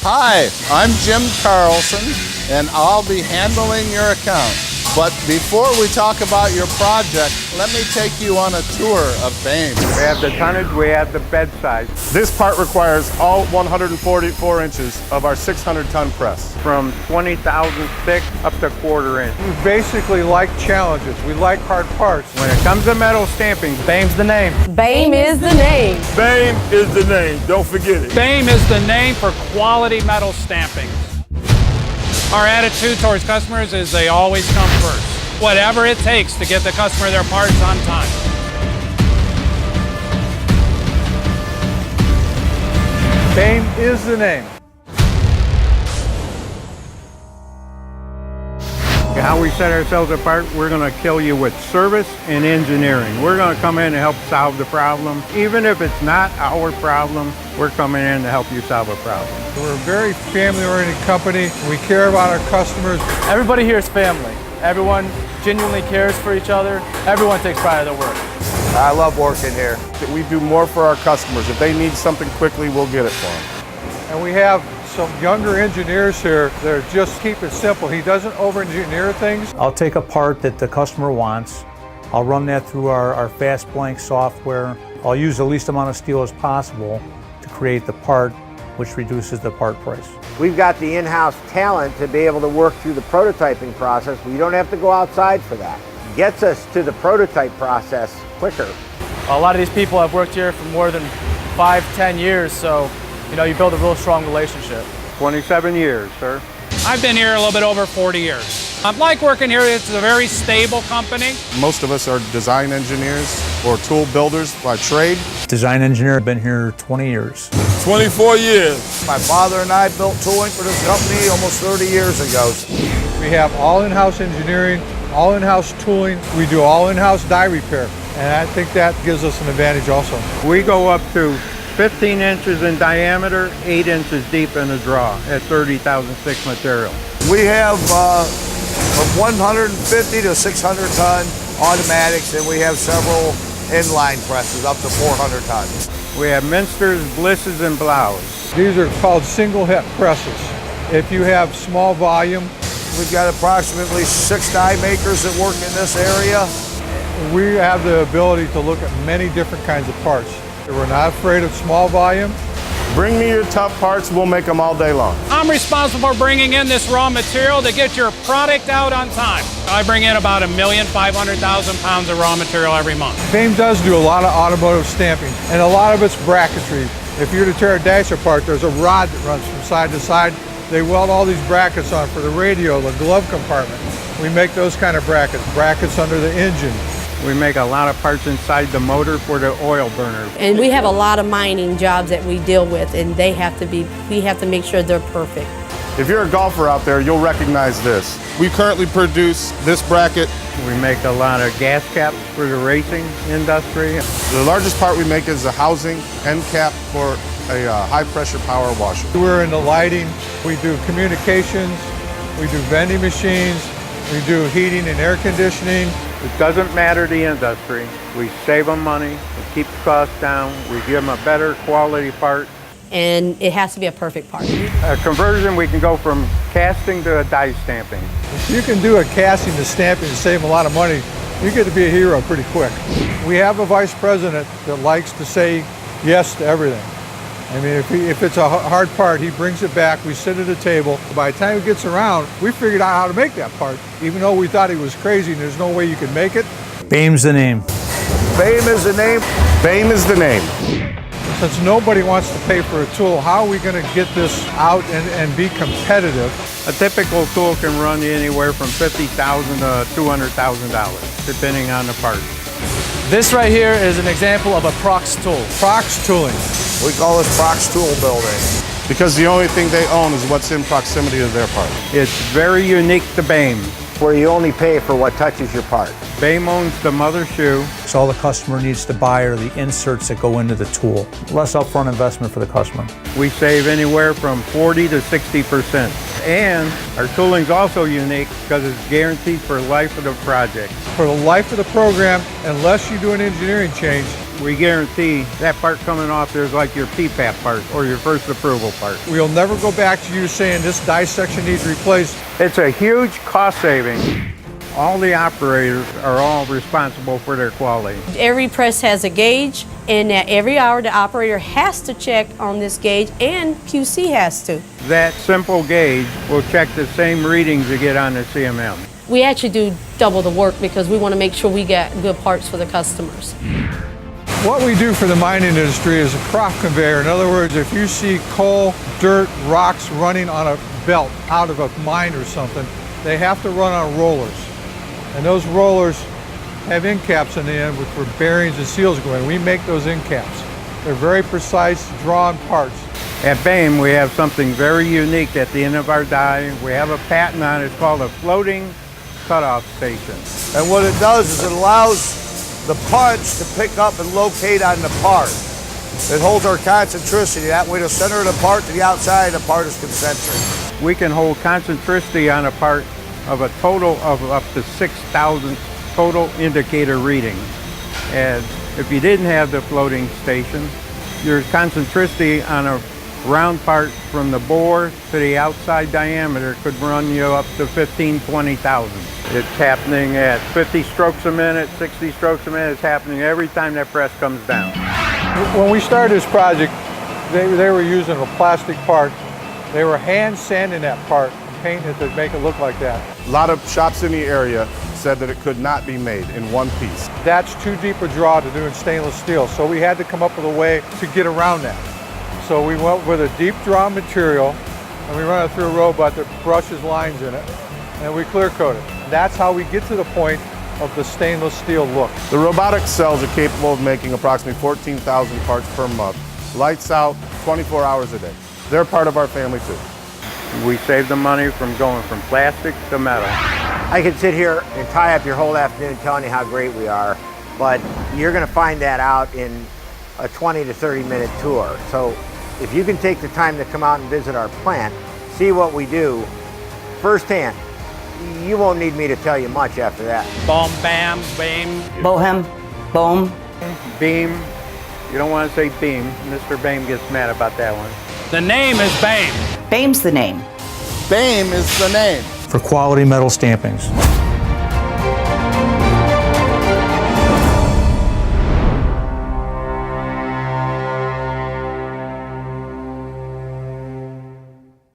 Hi, I'm Jim Carlson, and I'll be handling your account. But before we talk about your project, let me take you on a tour of Boehm. We have the tonnage, we have the bed size. This part requires all 144 inches of our 600-ton press. From 20,000 thick up to quarter inch. We basically like challenges. We like hard parts. When it comes to metal stamping, Boehm's the name. Boehm is the name. Boehm is the name, don't forget it. Boehm is the name for quality metal stamping. Our attitude towards customers is they always come first. Whatever it takes to get the customer their parts on time. Boehm is the name. How we set ourselves apart, we're going to kill you with service and engineering. We're going to come in and help solve the problem. Even if it's not our problem, we're coming in to help you solve a problem. We're a very family-oriented company. We care about our customers. Everybody here is family. Everyone genuinely cares for each other. Everyone takes pride in their work. I love working here. We do more for our customers. If they need something quickly, we'll get it for them. And we have some younger engineers here that are just keep it simple. He doesn't over-engineer things. I'll take a part that the customer wants. I'll run that through our fast blank software. I'll use the least amount of steel as possible to create the part, which reduces the part price. We've got the in-house talent to be able to work through the prototyping process. We don't have to go outside for that. Gets us to the prototype process quicker. A lot of these people have worked here for more than 5-10 years, so you build a real strong relationship. 27 years, sir. I've been here a little bit over 40 years. I like working here. It's a very stable company. Most of us are design engineers or tool builders by trade. Design engineer, been here 20 years. 24 years. My father and I built tooling for this company almost 30 years ago. We have all in-house engineering, all in-house tooling. We do all in-house die repair. And I think that gives us an advantage also. We go up to 15 inches in diameter, 8 inches deep in the draw at 30,000 thick material. We have from 150 to 600 ton automatics, and we have several inline presses up to 400 tons. We have Minsters, Blisses, and Blows. These are called single head presses. If you have small volume, We've got approximately 6 die makers that work in this area. we have the ability to look at many different kinds of parts. We're not afraid of small volume. Bring me your tough parts, we'll make them all day long. I'm responsible for bringing in this raw material to get your product out on time. I bring in about 1,500,000 pounds of raw material every month. Boehm does do a lot of automotive stamping, and a lot of it's bracketry. If you're to tear a dash apart, there's a rod that runs from side to side. They weld all these brackets on for the radio, the glove compartment. We make those kind of brackets under the engine. We make a lot of parts inside the motor for the oil burner. And we have a lot of mining jobs that we deal with, and we have to make sure they're perfect. If you're a golfer out there, you'll recognize this. We currently produce this bracket. We make a lot of gas caps for the racing industry. The largest part we make is the housing end cap for a high pressure power washer. We're in the lighting, we do communications, we do vending machines, we do heating and air conditioning. It doesn't matter the industry. We save them money, we keep the costs down, we give them a better quality part. And it has to be a perfect part. A conversion, we can go from casting to a die stamping. If you can do a casting to stamping and save a lot of money, you get to be a hero pretty quick. We have a vice president that likes to say yes to everything. I mean, if it's a hard part, he brings it back, we sit at a table. By the time he gets around, we figured out how to make that part. Even though we thought he was crazy and there's no way you could make it. Boehm's the name. Boehm is the name. Boehm is the name. Since nobody wants to pay for a tool, how are we going to get this out and be competitive? A typical tool can run you anywhere from $50,000 to $200,000, depending on the part. This right here is an example of a Prox tool. Prox tooling. We call this Prox tool building. Because the only thing they own is what's in proximity to their part. It's very unique to Boehm. Where you only pay for what touches your part. Boehm owns the mother shoe. So all the customer needs to buy are the inserts that go into the tool. Less upfront investment for the customer. We save anywhere from 40 to 60%. And our tooling's also unique because it's guaranteed for life of the project. For the life of the program, unless you do an engineering change, we guarantee that part coming off there is like your PPAP part or your first approval part. We'll never go back to you saying this dissection needs replaced. It's a huge cost saving. All the operators are all responsible for their quality. Every press has a gauge, and at every hour the operator has to check on this gauge, and QC has to. That simple gauge will check the same readings you get on the CMM. We actually do double the work because we want to make sure we get good parts for the customers. What we do for the mining industry is a crop conveyor. In other words, if you see coal, dirt, rocks running on a belt out of a mine or something, they have to run on rollers. And those rollers have end caps in the end with where bearings and seals go in. We make those end caps. They're very precise, drawn parts. At Boehm, we have something very unique at the end of our die. We have a patent on it. It's called a floating cutoff station. And what it does is it allows the punch to pick up and locate on the part. It holds our concentricity. That way the center of the part to the outside of the part is concentric. We can hold concentricity on a part of a total of up to 6,000 total indicator reading. And if you didn't have the floating station, your concentricity on a round part from the bore to the outside diameter could run you up to 20,000. It's happening at 50 strokes a minute, 60 strokes a minute. It's happening every time that press comes down. When we started this project, they were using a plastic part. They were hand sanding that part and painting it to make it look like that. A lot of shops in the area said that it could not be made in one piece. That's too deep a draw to do in stainless steel, so we had to come up with a way to get around that. So we went with a deep draw material, and we run it through a robot that brushes lines in it, and we clear coat it. That's how we get to the point of the stainless steel look. The robotic cells are capable of making approximately 14,000 parts per month. Lights out 24 hours a day. They're part of our family too. We save the money from going from plastic to metal. I could sit here and tie up your whole afternoon telling you how great we are, but you're going to find that out in a 20 to 30 minute tour. So if you can take the time to come out and visit our plant, see what we do firsthand, you won't need me to tell you much after that. Boehm, Bam, Boehm. Boehm, Boehm. Beam, you don't want to say beam. Mr. Boehm gets mad about that one. The name is Boehm. Boehm's the name. Boehm is the name. For quality metal stampings.